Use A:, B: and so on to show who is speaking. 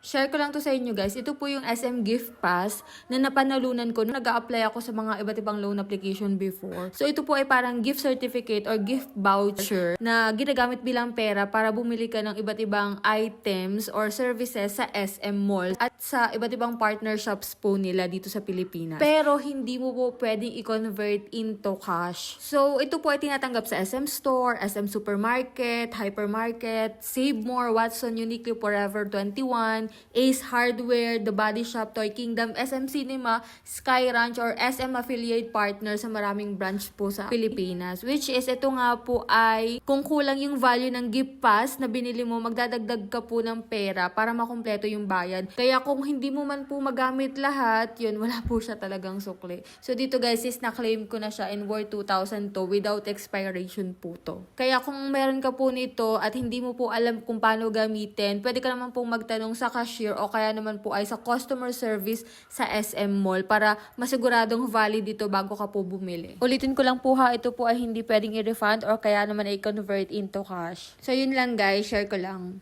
A: Share ko lang to sa inyo guys. Ito po yung SM Gift Pass na napanalunan ko nung nag-a-apply ako sa mga iba't ibang loan application before. So ito po ay parang gift certificate or gift voucher na ginagamit bilang pera para bumili ka ng iba't ibang items or services sa SM Mall at sa iba't ibang partner shops po nila dito sa Pilipinas. Pero hindi mo po pwedeng i-convert into cash. So ito po ay tinatanggap sa SM Store, SM Supermarket, Hypermarket, Save More, Watson, Uniqlo, Forever 21, Ace Hardware, The Body Shop, Toy Kingdom, SM Cinema, Sky Ranch, or SM Affiliate Partner sa maraming branch po sa Pilipinas. Which is, ito nga po ay, kung kulang yung value ng gift pass na binili mo, magdadagdag ka po ng pera para makumpleto yung bayad. Kaya kung hindi mo man po magamit lahat, yun, wala po siya talagang sukli. So dito guys, is na-claim ko na siya in worth 2,000 to without expiration po to. Kaya kung meron ka po nito at hindi mo po alam kung paano gamitin, pwede ka naman pong magtanong sa cashier o kaya naman po ay sa customer service sa SM Mall para masiguradong valid dito bago ka po bumili. Ulitin ko lang po ha, ito po ay hindi pwedeng i-refund or kaya naman i-convert into cash. So yun lang guys, share ko lang.